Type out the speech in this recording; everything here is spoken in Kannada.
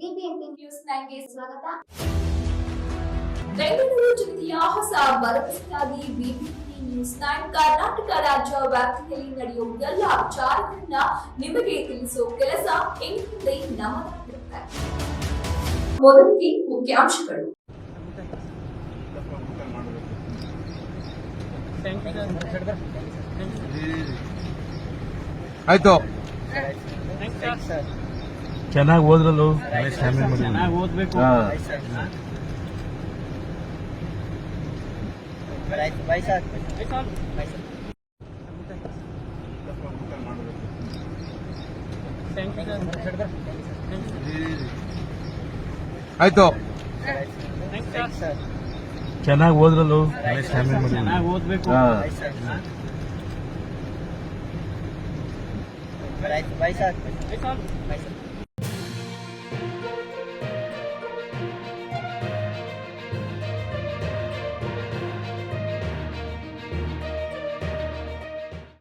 ಬಿಬಿಎಂಪಿ ನ್ಯೂಸ್ 9ಗೆ ಸ್ವಾಗತ. ಬೆಂಗಳೂರು ಜಿಲ್ಲೆಯ ಹೊಸ ಭರವಸೆಯಾಗಿ ಬಿಬಿಎಂಪಿ ನ್ಯೂಸ್ 9 ಕರ್ನಾಟಕ ರಾಜ್ಯ ವ್ಯಾಪ್ತಿಯಲ್ಲಿ ನಡೆಯುವ ಎಲ್ಲ ವಿಚಾರಗಳನ್ನ ನಿಮಗೆ ತಿಳಿಸುವ ಕೆಲಸ ಇನ್ಮುಂದೆ ನಮ್ಮದಾಗಿರುತ್ತೆ. ಮೊದಲಿಗೆ ಮುಖ್ಯಾಂಶಗಳು. ಆಯ್ತು, ಚೆನ್ನಾಗಿ ಓದ್ರಲ್ಲ, ಚೆನ್ನಾಗಿ ಓದ್ಬೇಕು. ಆಯ್ತು, ಚೆನ್ನಾಗಿ ಓದ್ರಲ್ಲ, ಚೆನ್ನಾಗಿ ಓದ್ಬೇಕು.